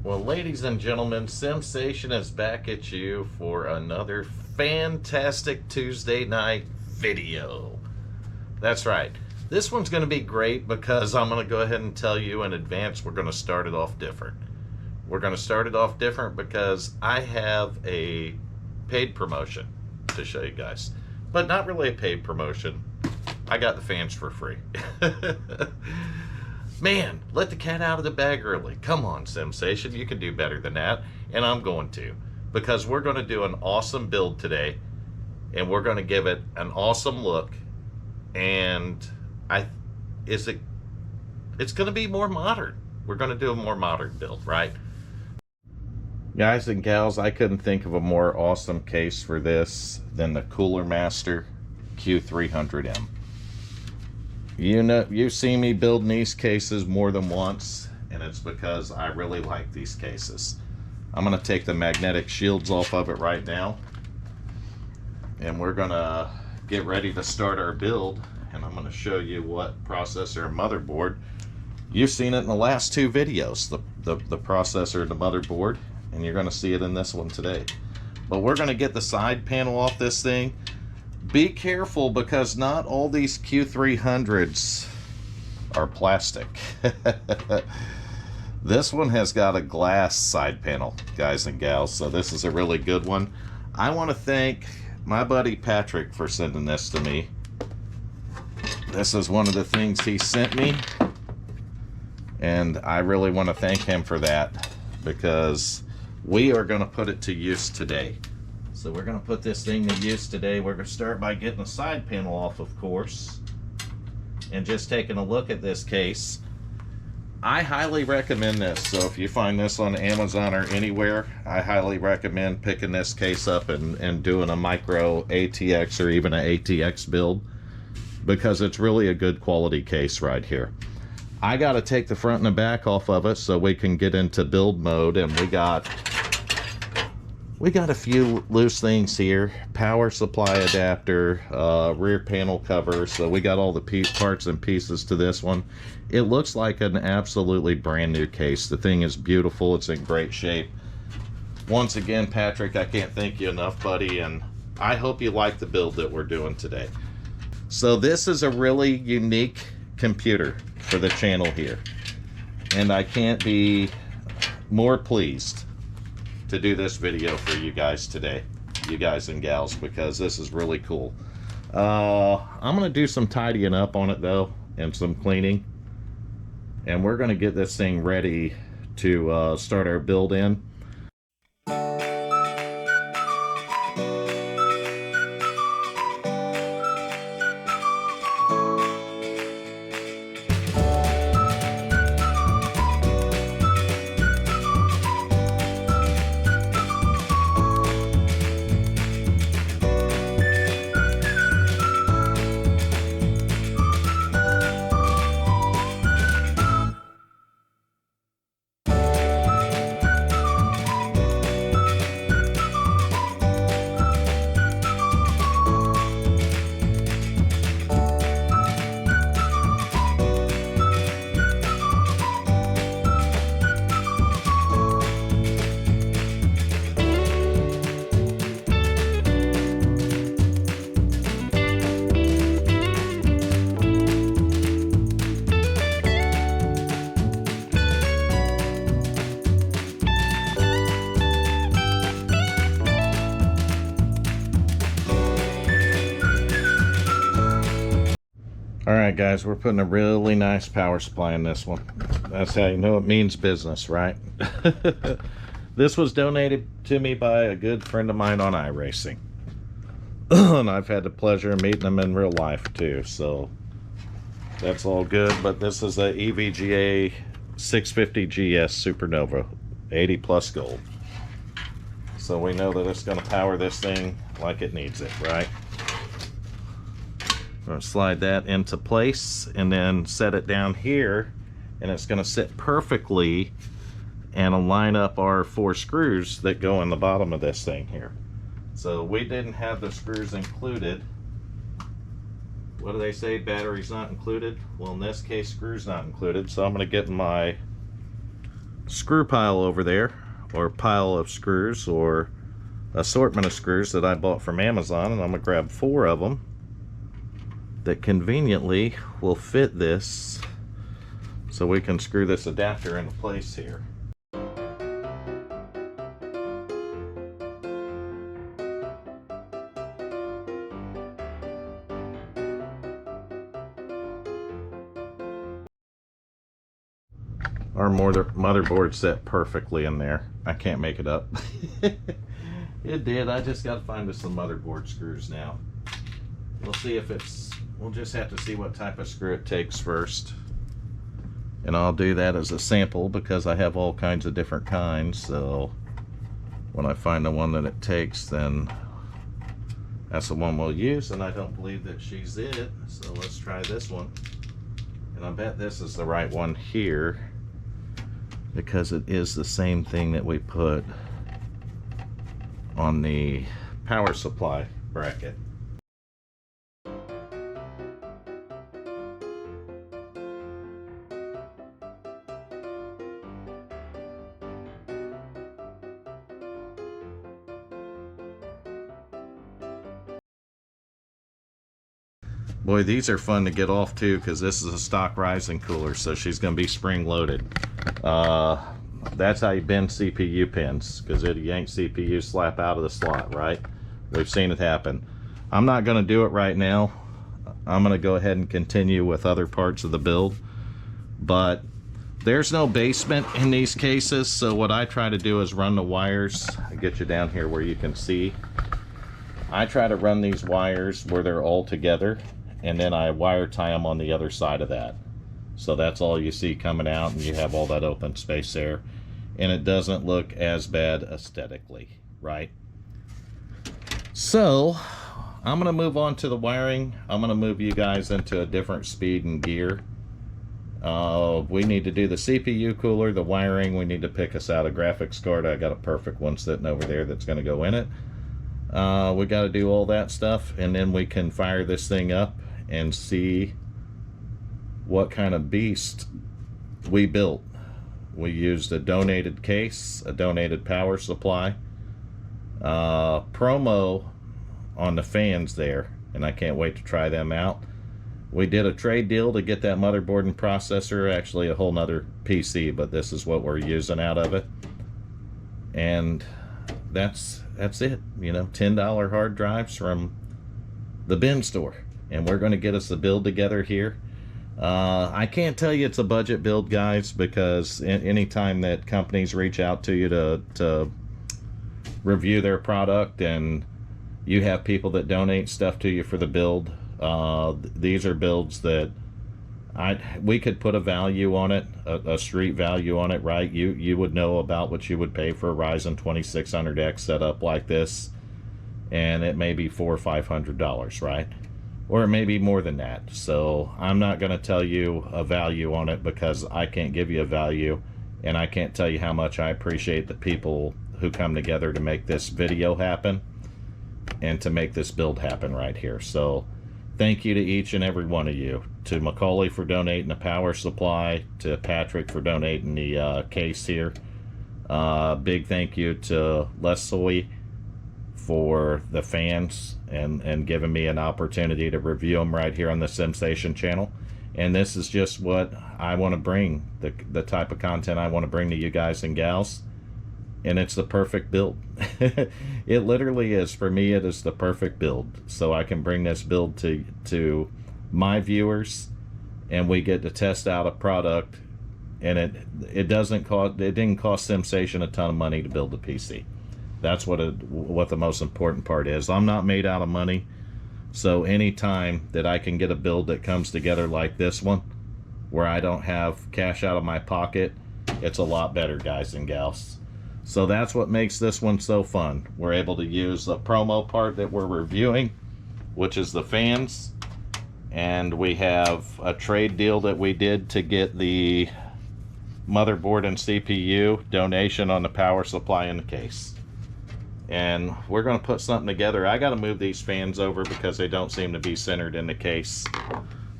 Well, ladies and gentlemen, Sensation is back at you for another fantastic Tuesday night video. That's right. This one's going to be great because I'm going to go ahead and tell you in advance we're going to start it off different. We're going to start it off different because I have a paid promotion to show you guys. But not really a paid promotion. I got the fans for free. Man, let the cat out of the bag early. Come on, Sensation, you can do better than that. And I'm going to. Because we're going to do an awesome build today. And we're going to give it an awesome look. And it's going to be more modern. We're going to do a more modern build, right? Guys and gals, I couldn't think of a more awesome case for this than the Cooler Master Q300M. You know, you've seen me building these cases more than once, and it's because I really like these cases. I'm going to take the magnetic shields off of it right now, and we're going to get ready to start our build, and I'm going to show you what processor and motherboard. You've seen it in the last two videos, the processor and the motherboard, and you're going to see it in this one today. But we're going to get the side panel off this thing. Be careful because not all these Q300s are plastic. This one has got a glass side panel, guys and gals, so this is a really good one. I want to thank my buddy Patrick for sending this to me. This is one of the things he sent me, and I really want to thank him for that because we are going to put it to use today. So we're going to put this thing to use today. We're going to start by getting the side panel off, of course, and just taking a look at this case. I highly recommend this. So if you find this on Amazon or anywhere, I highly recommend picking this case up and doing a micro ATX or even an ATX build because it's really a good quality case right here. I got to take the front and the back off of it so we can get into build mode, and we got a few loose things here. Power supply adapter, rear panel cover. So we got all the parts and pieces to this one. It looks like an absolutely brand new case. The thing is beautiful. It's in great shape. Once again, Patrick, I can't thank you enough, buddy. And I hope you like the build that we're doing today. So this is a really unique computer for the channel here. And I can't be more pleased to do this video for you guys today, you guys and gals, because this is really cool. I'm gonna do some tidying up on it though, and some cleaning, and we're gonna get this thing ready to start our build in. Alright guys, we're putting a really nice power supply in this one. That's how you know it means business, right? This was donated to me by a good friend of mine on iRacing. And I've had the pleasure of meeting him in real life too, so that's all good. But this is a EVGA 650 GS Supernova 80 plus gold. So we know that it's going to power this thing like it needs it, right? I'm going to slide that into place and then set it down here, and it's going to sit perfectly and line up our 4 screws that go in the bottom of this thing here. So we didn't have the screws included. What do they say? Batteries not included? Well, in this case, screws not included. So I'm going to get my screw pile over there, or pile of screws, or assortment of screws that I bought from Amazon, and I'm gonna grab 4 of them that conveniently will fit this, so we can screw this adapter into place here. Our motherboard set perfectly in there. I can't make it up. It did. I just got to find us some motherboard screws now. We'll see if it's, we'll just have to see what type of screw it takes first. And I'll do that as a sample because I have all kinds of different kinds. So when I find the one that it takes, then that's the one we'll use. And I don't believe that she's it. So let's try this one. And I bet this is the right one here, because it is the same thing that we put on the power supply bracket. Boy, these are fun to get off too, because this is a stock rising cooler, so she's going to be spring loaded. That's how you bend CPU pins, because it yanks CPU slap out of the slot, right? We've seen it happen. I'm not going to do it right now. I'm going to go ahead and continue with other parts of the build, but there's no basement in these cases, so what I try to do is run the wires. I'll get you down here where you can see. I try to run these wires where they're all together, and then I wire tie them on the other side of that. So that's all you see coming out, and you have all that open space there. And it doesn't look as bad aesthetically, right? So I'm gonna move on to the wiring. I'm gonna move you guys into a different speed and gear. We need to do the CPU cooler, the wiring. We need to pick us out a graphics card. I got a perfect one sitting over there that's gonna go in it. We got to do all that stuff, and then we can fire this thing up and see what kind of beast we built. We used a donated case, a donated power supply, promo on the fans there, and I can't wait to try them out. We did a trade deal to get that motherboard and processor, actually a whole nother PC, but this is what we're using out of it. And that's it, you know, $10 hard drives from the bin store, and we're going to get us a build together here. I can't tell you it's a budget build, guys, because anytime that companies reach out to you to review their product, and you have people that donate stuff to you for the build, these are builds that we could put a value on it, a street value on it, right? You would know about what you would pay for a Ryzen 2600X setup like this, and it may be $400 or $500, right? Or it may be more than that. So I'm not going to tell you a value on it, because I can't give you a value, and I can't tell you how much I appreciate the people who come together to make this video happen and to make this build happen right here. So thank you to each and every one of you. To Macaulay for donating the power supply, to Patrick for donating the case here. Big thank you to Leslie for the fans and giving me an opportunity to review them right here on the SimStation channel. And this is just what I want to bring, the type of content I want to bring to you guys and gals. And it's the perfect build. It literally is. For me, it is the perfect build. So I can bring this build to my viewers, and we get to test out a product, and it didn't cost SimStation a ton of money to build a PC. That's what the most important part is. I'm not made out of money, so anytime that I can get a build that comes together like this one, where I don't have cash out of my pocket, it's a lot better, guys and gals. So that's what makes this one so fun. We're able to use the promo part that we're reviewing, which is the fans, and we have a trade deal that we did to get the motherboard and CPU donation on the power supply in the case. And we're going to put something together. I got to move these fans over because they don't seem to be centered in the case.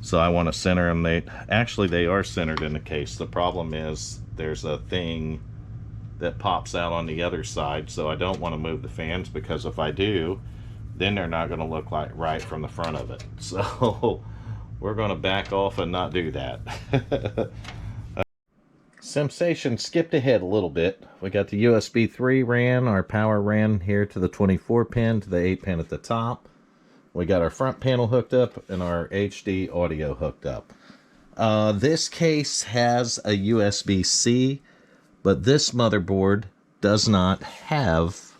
So I want to center them. They are centered in the case. The problem is there's a thing that pops out on the other side, so I don't want to move the fans, because if I do, then they're not going to look like right from the front of it. So we're going to back off and not do that. Sensation skipped ahead a little bit. We got the USB 3 RAN, our power RAN here to the 24 pin, to the 8 pin at the top. We got our front panel hooked up and our HD audio hooked up. This case has a USB-C, but this motherboard does not have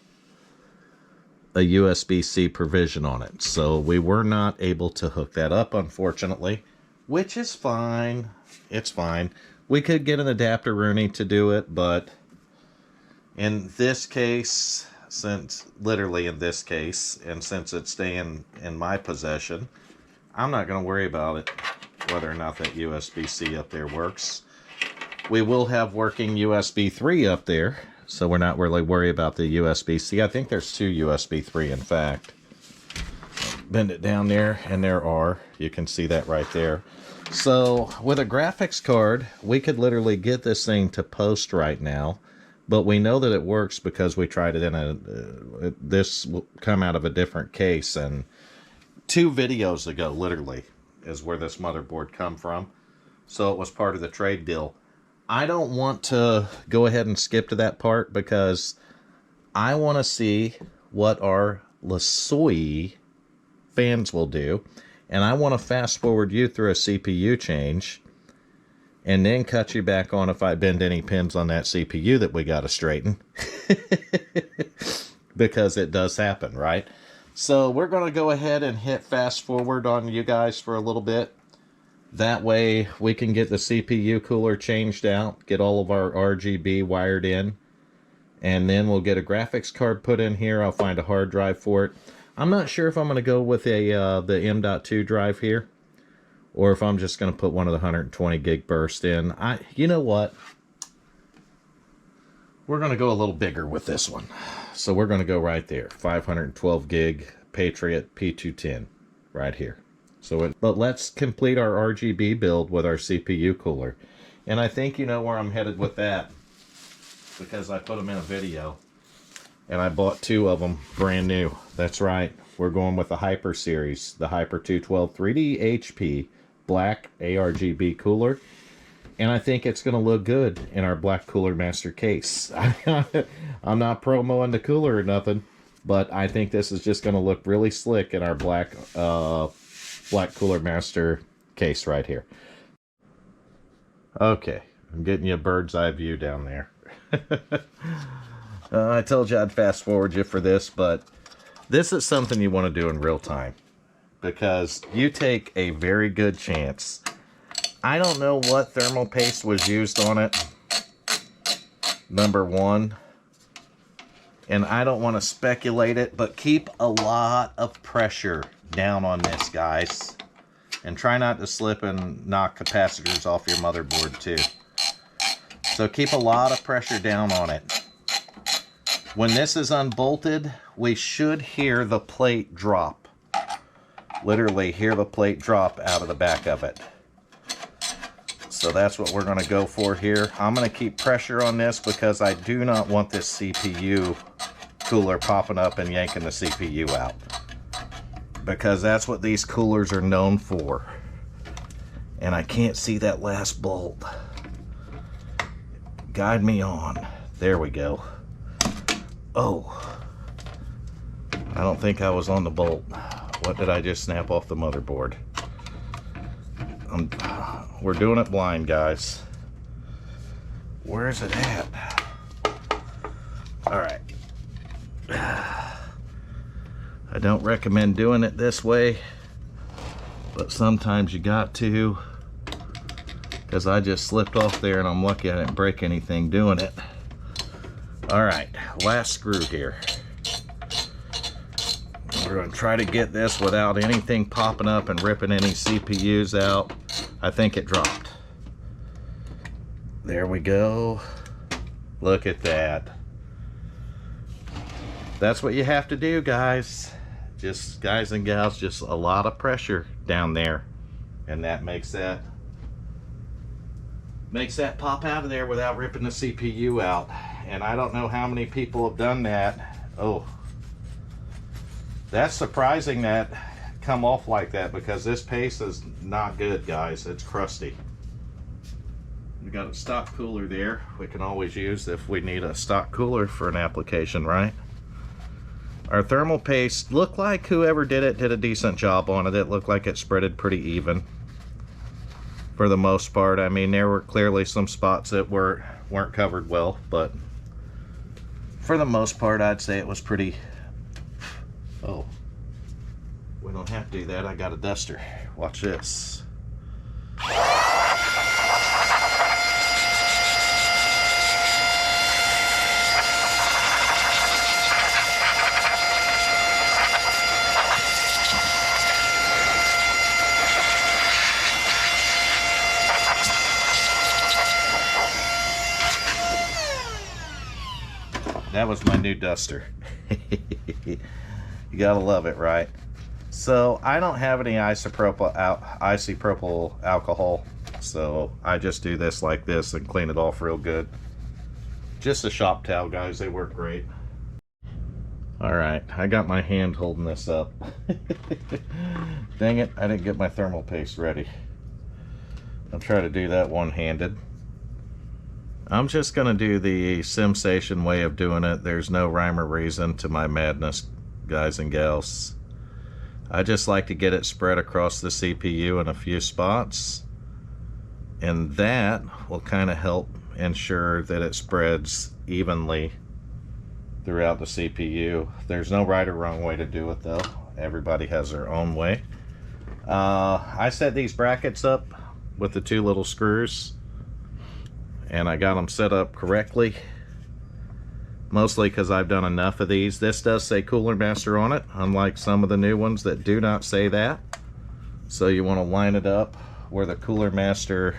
a USB-C provision on it. So we were not able to hook that up, unfortunately, which is fine. It's fine. We could get an adapter Rooney to do it, but in this case, literally in this case, and since it's staying in my possession, I'm not going to worry about it, whether or not that USB-C up there works. We will have working USB 3 up there, so we're not really worried about the USB-C. I think there's 2 USB 3, in fact. Bend it down there, and there are. You can see that right there. So with a graphics card, we could literally get this thing to post right now, but we know that it works because we tried it in this will come out of a different case, and 2 videos ago, literally, is where this motherboard come from. So it was part of the trade deal. I don't want to go ahead and skip to that part because I want to see what our Lasoi fans will do. And I want to fast forward you through a CPU change and then cut you back on if I bend any pins on that CPU that we got to straighten. Because it does happen, right? So we're going to go ahead and hit fast forward on you guys for a little bit. That way we can get the CPU cooler changed out, get all of our RGB wired in, and then we'll get a graphics card put in here. I'll find a hard drive for it. I'm not sure if I'm going to go with the M.2 drive here, or if I'm just going to put one of the 120 gig burst in. You know what? We're going to go a little bigger with this one. So we're going to go right there. 512 gig Patriot P210 right here. But let's complete our RGB build with our CPU cooler. And I think you know where I'm headed with that, because I put them in a video. And I bought 2 of them brand new. That's right. We're going with the Hyper series. The Hyper 212 3D HP black ARGB cooler. And I think it's going to look good in our Black Cooler Master case. I'm not promoting the cooler or nothing, but I think this is just going to look really slick in our Black Cooler Master case right here. Okay, I'm getting you a bird's eye view down there. I told you I'd fast forward you for this, but this is something you want to do in real time, because you take a very good chance. I don't know what thermal paste was used on it, number one, and I don't want to speculate it, but keep a lot of pressure down on this, guys, and try not to slip and knock capacitors off your motherboard too. So keep a lot of pressure down on it. When this is unbolted, we should hear the plate drop. Literally hear the plate drop out of the back of it. So that's what we're going to go for here. I'm going to keep pressure on this because I do not want this CPU cooler popping up and yanking the CPU out. Because that's what these coolers are known for. And I can't see that last bolt. Guide me on. There we go. Oh. I don't think I was on the bolt. What did I just snap off the motherboard? We're doing it blind, guys. Where is it at? Alright. I don't recommend doing it this way, but sometimes you got to, because I just slipped off there and I'm lucky I didn't break anything doing it. Alright, last screw here. We're going to try to get this without anything popping up and ripping any CPUs out. I think it dropped. There we go. Look at that. That's what you have to do, guys. Just, guys and gals, just a lot of pressure down there. And that makes that Makes that pop out of there without ripping the CPU out. And I don't know how many people have done that. Oh, that's surprising that come off like that, because this paste is not good, guys. It's crusty. We got a stock cooler there we can always use if we need a stock cooler for an application, right? Our thermal paste looked like whoever did it did a decent job on it. It looked like it spreaded pretty even for the most part. I mean, there were clearly some spots that weren't covered well, but for the most part, I'd say it was pretty. Oh, we don't have to do that. I got a duster. Watch this. That was my new duster. You gotta love it, right? So I don't have any isopropyl alcohol, so I just do this like this and clean it off real good. Just a shop towel, guys. They work great. All right, I got my hand holding this up. Dang it, I didn't get my thermal paste ready. I'll try to do that one-handed. I'm just gonna do the SimStation way of doing it. There's no rhyme or reason to my madness, guys and gals. I just like to get it spread across the CPU in a few spots, and that will kind of help ensure that it spreads evenly throughout the CPU. There's no right or wrong way to do it though. Everybody has their own way. I set these brackets up with the two little screws, and I got them set up correctly, mostly because I've done enough of these. This does say Cooler Master on it, unlike some of the new ones that do not say that. So you want to line it up where the Cooler Master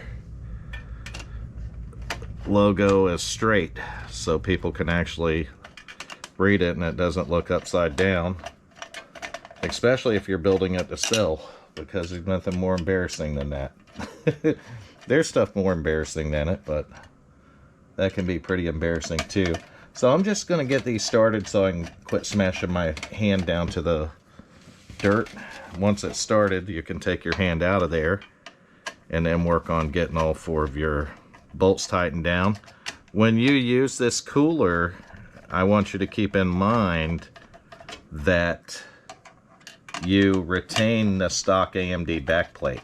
logo is straight, so people can actually read it and it doesn't look upside down, especially if you're building it to sell, because there's nothing more embarrassing than that. There's stuff more embarrassing than it, but that can be pretty embarrassing too. So I'm just going to get these started so I can quit smashing my hand down to the dirt. Once it's started, you can take your hand out of there and then work on getting all four of your bolts tightened down. When you use this cooler, I want you to keep in mind that you retain the stock AMD backplate.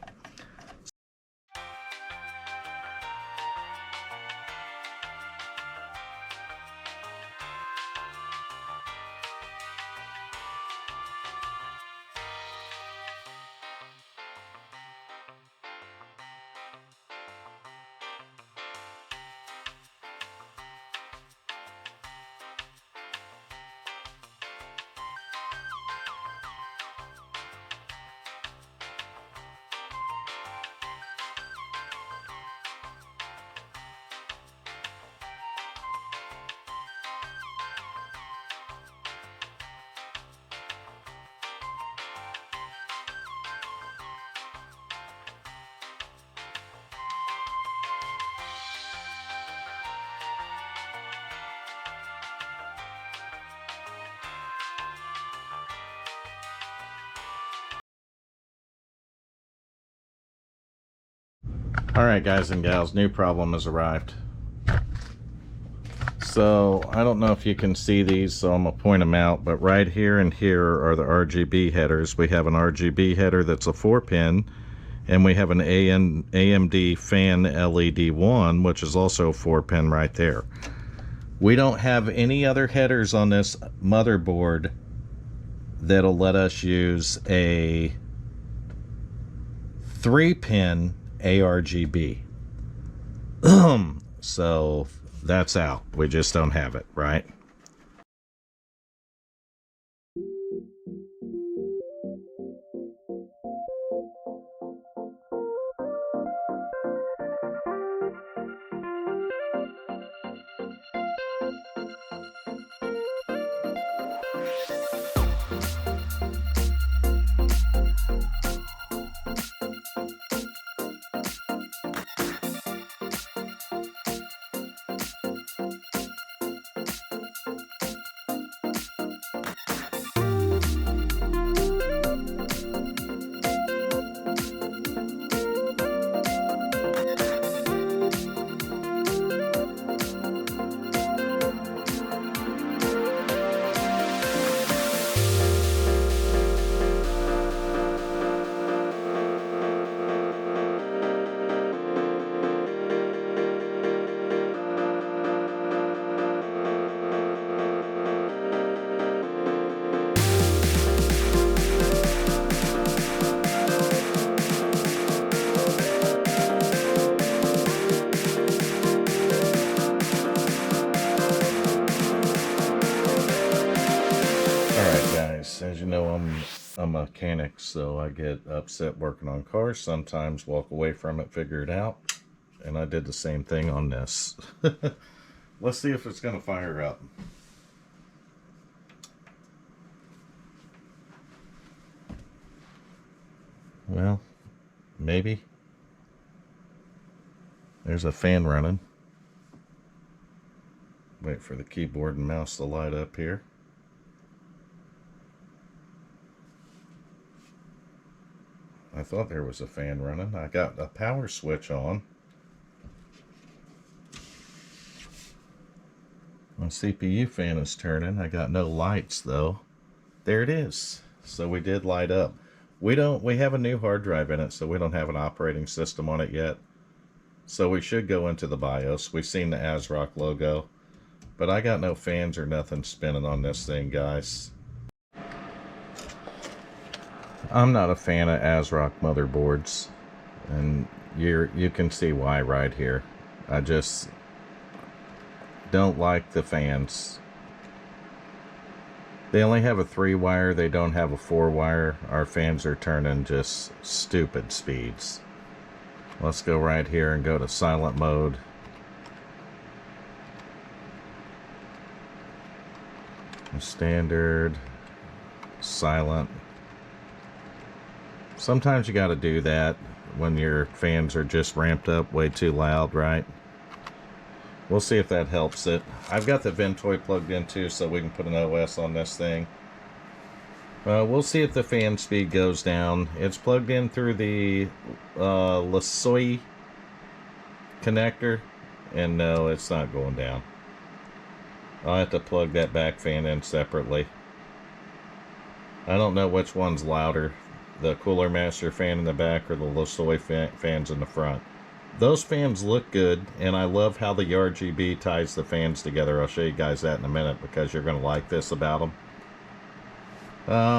Alright guys and gals, new problem has arrived. So I don't know if you can see these, so I'm going to point them out, but right here and here are the RGB headers. We have an RGB header that's a 4-pin, and we have an AMD fan LED 1, which is also a 4-pin right there. We don't have any other headers on this motherboard that'll let us use a 3-pin ARGB. So that's out. We just don't have it, right? guys, as you know, I'm a mechanic, so I get upset working on cars. Sometimes walk away from it, figure it out. And I did the same thing on this. Let's see if it's going to fire up. Well, maybe. There's a fan running. Wait for the keyboard and mouse to light up here. I thought there was a fan running. I got a power switch on. My CPU fan is turning. I got no lights though. There it is. So we did light up. We have a new hard drive in it, so we don't have an operating system on it yet. So we should go into the BIOS. We've seen the ASRock logo, but I got no fans or nothing spinning on this thing, guys. I'm not a fan of ASRock motherboards, and you can see why right here. I just don't like the fans. They only have a 3-wire, they don't have a 4-wire. Our fans are turning just stupid speeds. Let's go right here and go to silent mode. Standard, silent. Sometimes you got to do that when your fans are just ramped up way too loud, right? We'll see if that helps it. I've got the Ventoy plugged in too, so we can put an OS on this thing. We'll see if the fan speed goes down. It's plugged in through the LaSoy connector, and no, it's not going down. I'll have to plug that back fan in separately. I don't know which one's louder, the Cooler Master fan in the back or the LaSoy fans in the front. Those fans look good, and I love how the RGB ties the fans together. I'll show you guys that in a minute because you're going to like this about them.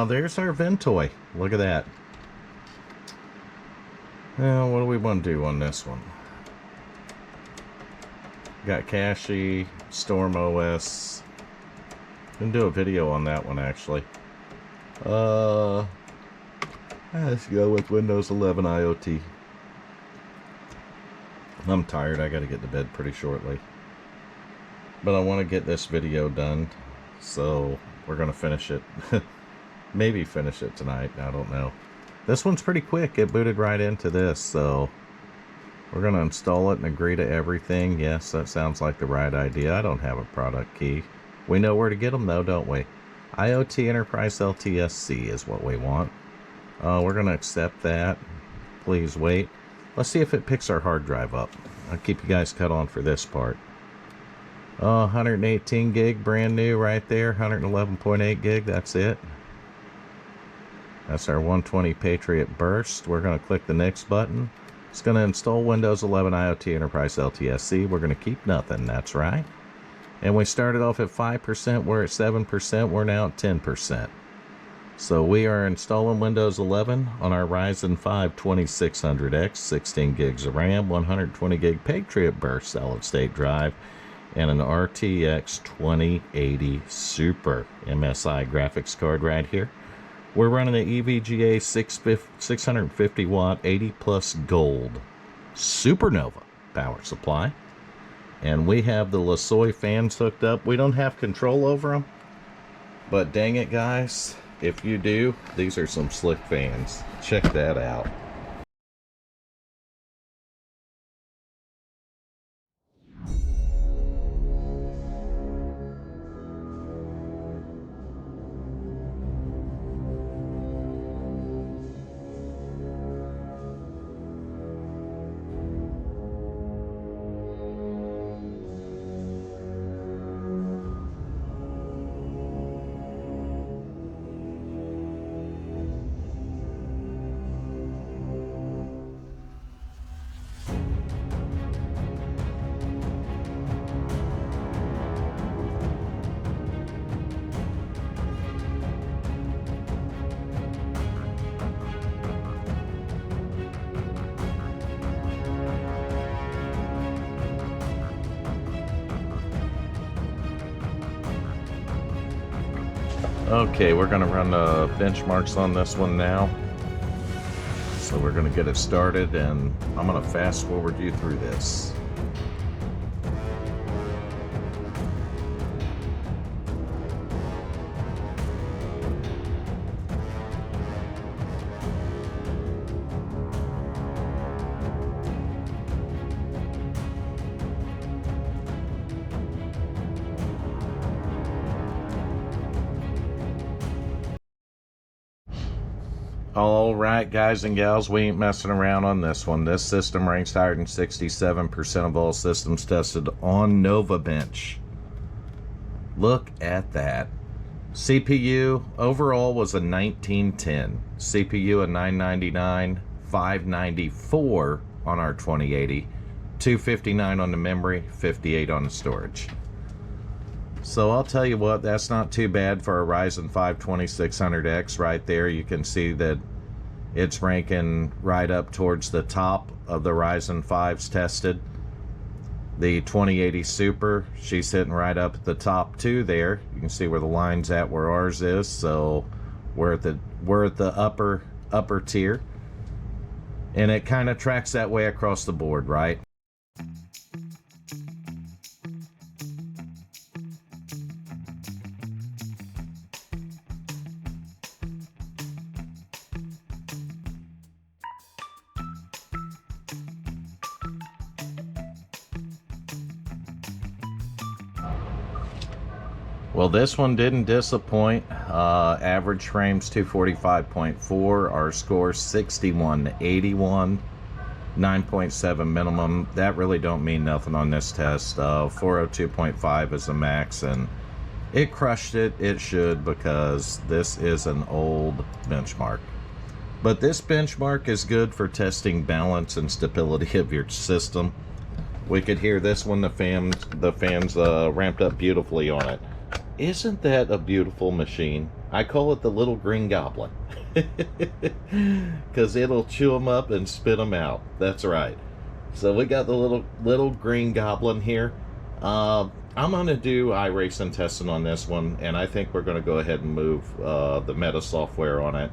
There's our Ventoy. Look at that. Now, what do we want to do on this one? Got Cache, Storm OS. Gonna do a video on that one actually. Let's go with Windows 11 IoT. I'm tired. I gotta get to bed pretty shortly. But I want to get this video done, so we're gonna finish it. Maybe finish it tonight. I don't know. This one's pretty quick. It booted right into this, so we're gonna install it and agree to everything. Yes, that sounds like the right idea. I don't have a product key. We know where to get them though, don't we? IoT Enterprise LTSC is what we want. We're gonna accept that. Please wait. Let's see if it picks our hard drive up. I'll keep you guys cut on for this part. 118 gig, brand new right there. 111.8 gig, that's it. That's our 120 Patriot Burst. We're going to click the next button. It's going to install Windows 11 IoT Enterprise LTSC. We're going to keep nothing, that's right. And we started off at 5%, we're at 7%, we're now at 10%. So we are installing Windows 11 on our Ryzen 5 2600X, 16 gigs of RAM, 120 gig Patriot Burst solid state drive, and an RTX 2080 Super MSI graphics card right here. We're running an EVGA 650 watt 80 plus gold Supernova power supply. And we have the LaSoy fans hooked up. We don't have control over them, but dang it guys, if you do, these are some slick fans. Check that out. Okay, we're going to run the benchmarks on this one now. So we're going to get it started, and I'm going to fast forward you through this. All right, guys and gals, we ain't messing around on this one. This system ranks higher than 67% of all systems tested on Nova Bench. Look at that. CPU overall was a 1910. CPU a 999, 594 on our 2080, 259 on the memory, 58 on the storage. So I'll tell you what, that's not too bad for a Ryzen 5 2600X right there. You can see that it's ranking right up towards the top of the Ryzen 5s tested. The 2080 Super, she's hitting right up at the top too there. You can see where the line's at where ours is, so we're at the upper tier. And it kind of tracks that way across the board, right? Well, this one didn't disappoint. Average frames 245.4, our score 6181, 9.7 minimum. That really don't mean nothing on this test. 402.5 is the max, and it crushed it. It should, because this is an old benchmark. But this benchmark is good for testing balance and stability of your system. We could hear this one, the fans ramped up beautifully on it. Isn't that a beautiful machine? I call it the little green goblin. Because it'll chew them up and spit them out. That's right. So we got the little green goblin here. I'm going to do iRacing testing on this one. And I think we're going to go ahead and move the meta software on it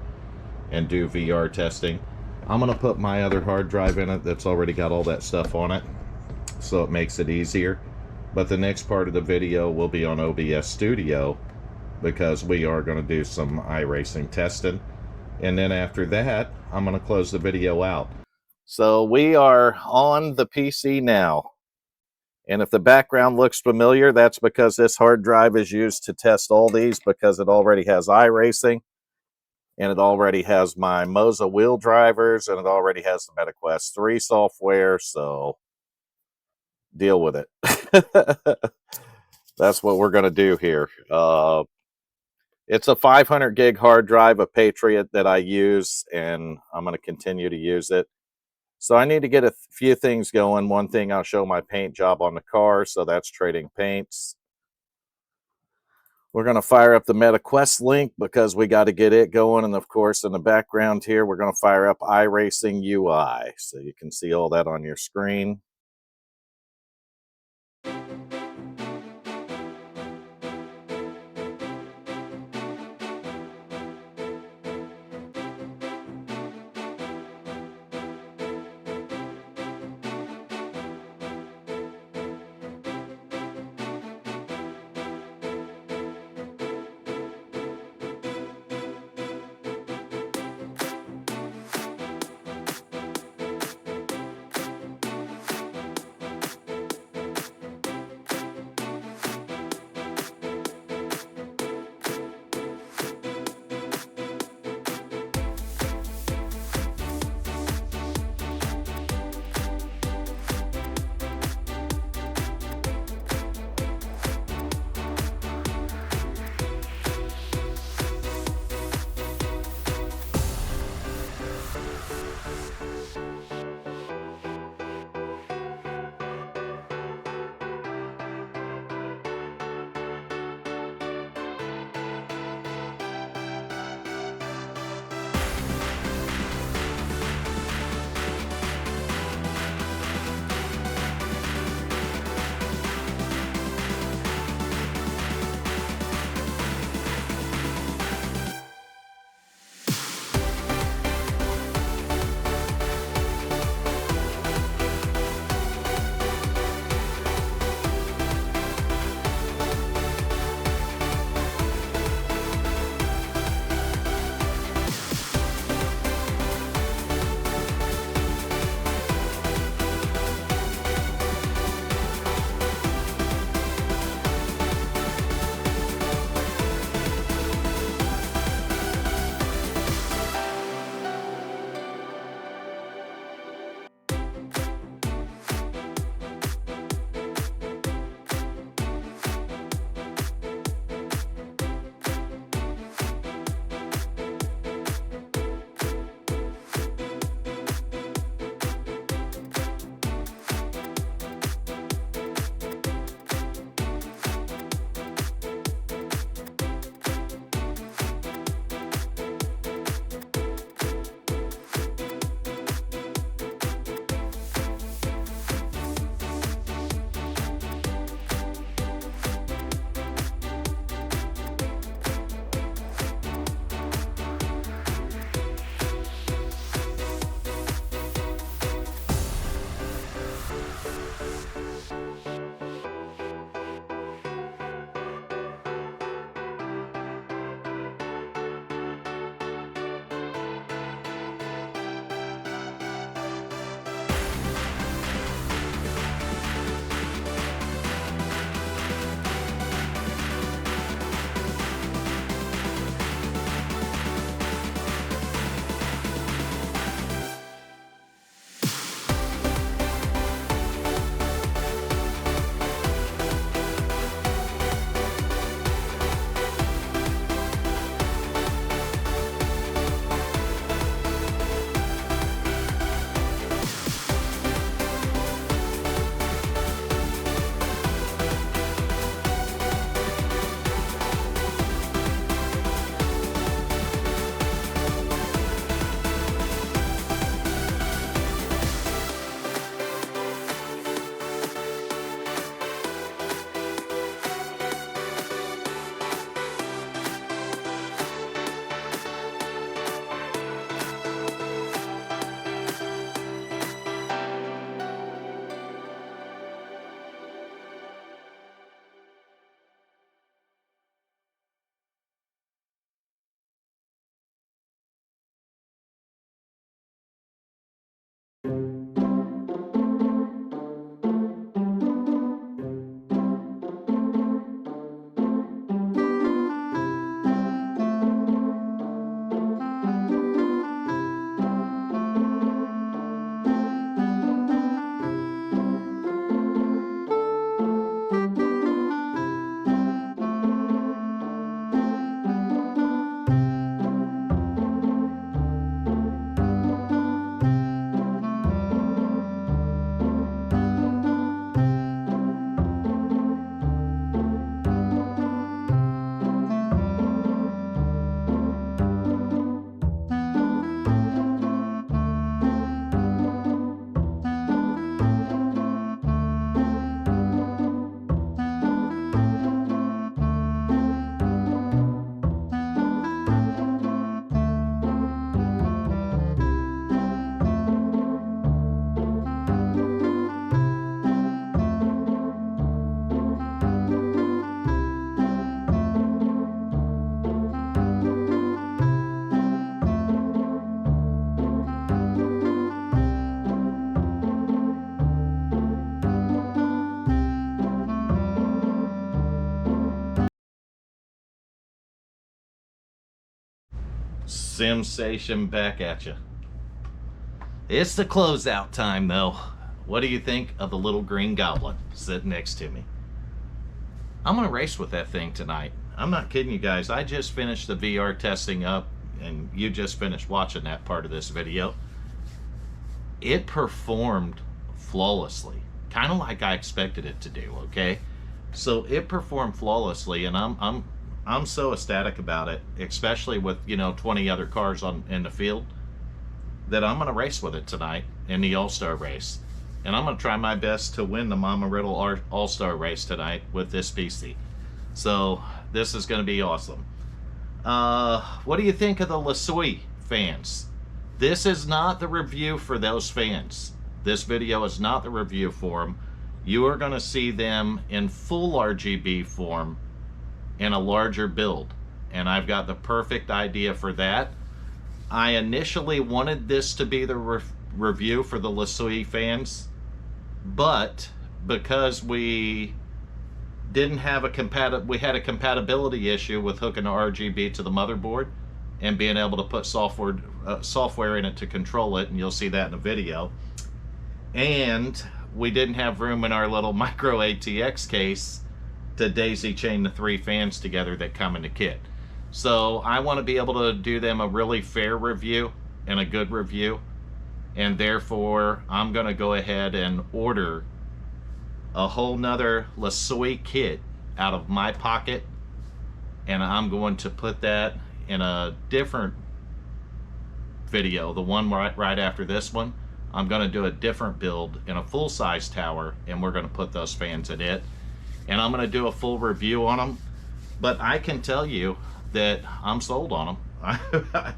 and do VR testing. I'm going to put my other hard drive in it that's already got all that stuff on it, so it makes it easier. But the next part of the video will be on OBS Studio, because we are going to do some iRacing testing. And then after that, I'm going to close the video out. So we are on the PC now. And if the background looks familiar, that's because this hard drive is used to test all these, because it already has iRacing, and it already has my Moza wheel drivers, and it already has the MetaQuest 3 software, so deal with it. That's what we're going to do here. It's a 500 gig hard drive, a Patriot, that I use, and I'm going to continue to use it. So I need to get a few things going. One thing, I'll show my paint job on the car, so that's trading paints. We're going to fire up the MetaQuest link, because we got to get it going. And of course, in the background here, we're going to fire up iRacing UI, so you can see all that on your screen. Sensation back at you. It's the closeout time though. What do you think of the little green goblin sitting next to me? I'm gonna race with that thing tonight. I'm not kidding you guys. I just finished the VR testing up, and you just finished watching that part of this video. It performed flawlessly, kind of like I expected it to do. Okay, so it performed flawlessly, and I'm so ecstatic about it, especially with 20 other cars in the field, that I'm gonna race with it tonight in the All-Star race, and I'm gonna try my best to win the Mama Riddle All-Star race tonight with this PC. So this is gonna be awesome. What do you think of the Lasui fans? This is not the review for those fans. This video is not the review for them. You are gonna see them in full RGB form in a larger build, and I've got the perfect idea for that. I initially wanted this to be the review for the Lasui fans, but because we didn't have we had a compatibility issue with hooking the RGB to the motherboard and being able to put software in it to control it, and you'll see that in the video. And we didn't have room in our little micro ATX case to daisy chain the 3 fans together that come in the kit. So I want to be able to do them a really fair review and a good review, and therefore I'm going to go ahead and order a whole nother Lasui kit out of my pocket, and I'm going to put that in a different video, the one right after this one. I'm going to do a different build in a full-size tower, and we're going to put those fans in it, and I'm going to do a full review on them. But I can tell you that I'm sold on them.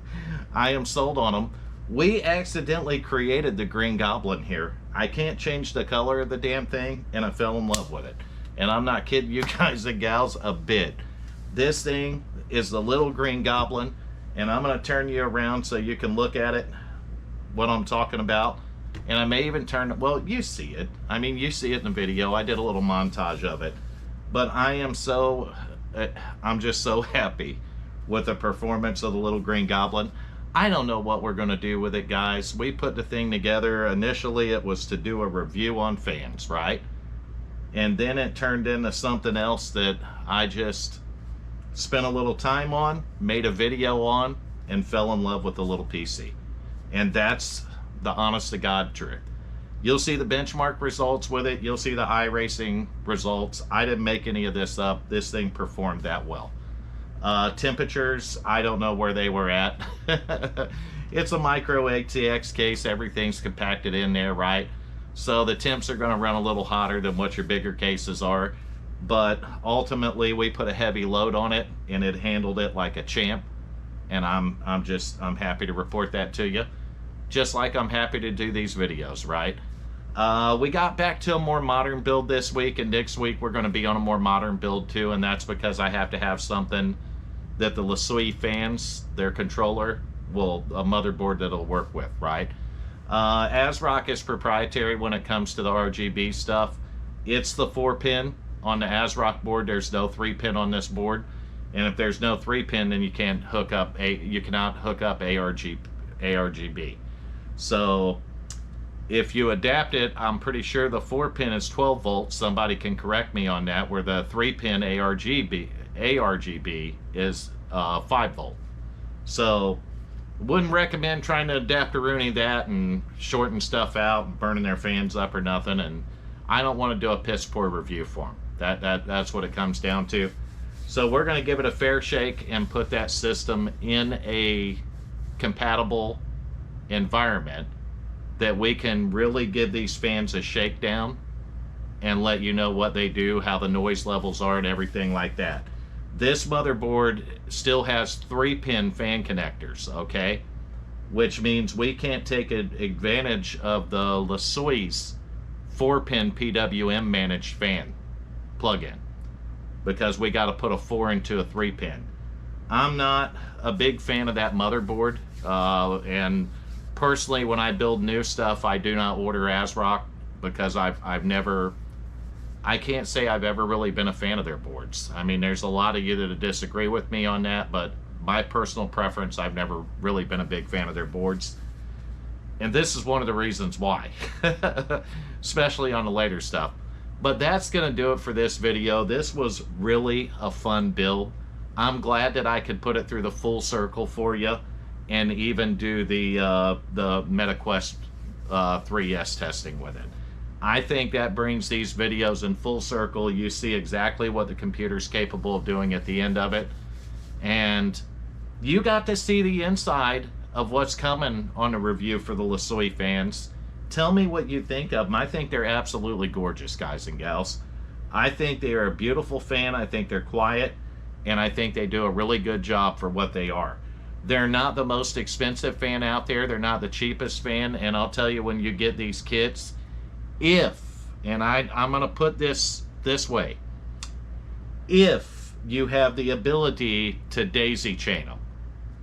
I am sold on them. We accidentally created the Green Goblin here. I can't change the color of the damn thing, and I fell in love with it. And I'm not kidding you guys and gals a bit. This thing is the little Green Goblin, and I'm going to turn you around so you can look at it, what I'm talking about. And I may even turn it, well, you see it. I mean, you see it in the video. I did a little montage of it. But I'm just so happy with the performance of the little Green Goblin. I don't know what we're going to do with it, guys. We put the thing together. Initially, it was to do a review on fans, right? And then it turned into something else that I just spent a little time on, made a video on, and fell in love with the little PC. And that's the honest to God truth. You'll see the benchmark results with it. You'll see the iRacing results. I didn't make any of this up. This thing performed that well. Temperatures, I don't know where they were at. It's a micro ATX case. Everything's compacted in there, right? So the temps are going to run a little hotter than what your bigger cases are. But ultimately, we put a heavy load on it, and it handled it like a champ. And I'm happy to report that to you. Just like I'm happy to do these videos, right? We got back to a more modern build this week, and next week we're going to be on a more modern build too, and that's because I have to have something that the Lasui fans, their controller, a motherboard that'll work with, right? ASRock is proprietary when it comes to the RGB stuff. It's the 4-pin on the ASRock board. There's no 3-pin on this board, and if there's no 3-pin, then you cannot hook up ARGB. So if you adapt it, I'm pretty sure the 4-pin is 12 volts. Somebody can correct me on that, where the 3-pin ARGB is 5 volt. So wouldn't recommend trying to adapt-a-rooney that and shorten stuff out and burning their fans up or nothing. And I don't want to do a piss poor review for them. That's what it comes down to. So we're going to give it a fair shake and put that system in a compatible environment that we can really give these fans a shakedown and let you know what they do, how the noise levels are, and everything like that. This motherboard still has 3-pin fan connectors, okay? Which means we can't take advantage of the Lasui's 4-pin PWM managed fan plug-in, because we got to put a 4 into a 3-pin. I'm not a big fan of that motherboard, and personally, when I build new stuff, I do not order ASRock, because I can't say I've ever really been a fan of their boards. I mean, there's a lot of you that disagree with me on that, but my personal preference. I've never really been a big fan of their boards. And this is one of the reasons why, especially on the later stuff. But that's going to do it for this video. This was really a fun build. I'm glad that I could put it through the full circle for you and even do the MetaQuest 3S testing with it. I think that brings these videos in full circle. You see exactly what the computer's capable of doing at the end of it. And you got to see the inside of what's coming on the review for the Lasoi fans. Tell me what you think of them. I think they're absolutely gorgeous, guys and gals. I think they are a beautiful fan. I think they're quiet, and I think they do a really good job for what they are. They're not the most expensive fan out there. They're not the cheapest fan, and I'll tell you, when you get these kits, and I'm going to put this way, if you have the ability to daisy chain them,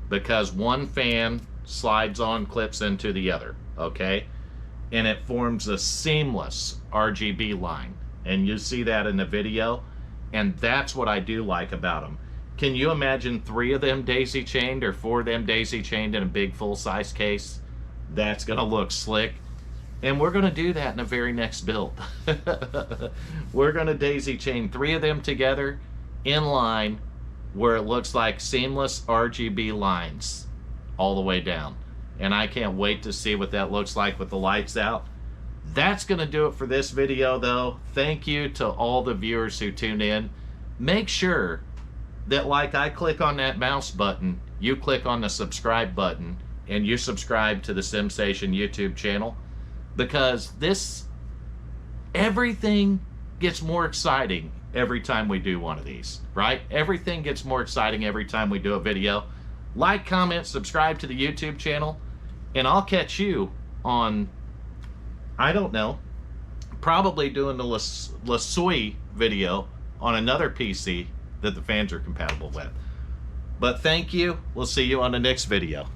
because one fan slides on, clips into the other, okay? And it forms a seamless RGB line. And you see that in the video. And that's what I do like about them. Can you imagine 3 of them daisy chained or 4 of them daisy chained in a big full-size case? That's going to look slick. And we're going to do that in the very next build. We're going to daisy chain 3 of them together in line, where it looks like seamless RGB lines all the way down. And I can't wait to see what that looks like with the lights out. That's going to do it for this video, though. Thank you to all the viewers who tune in. Make sure that, like I click on that mouse button, you click on the subscribe button and you subscribe to the SimSation YouTube channel, because everything gets more exciting every time we do one of these, right? Everything gets more exciting every time we do a video. Like, comment, subscribe to the YouTube channel, and I'll catch you on, I don't know, probably doing the Lasoi video on another PC that the fans are compatible with. But thank you. We'll see you on the next video.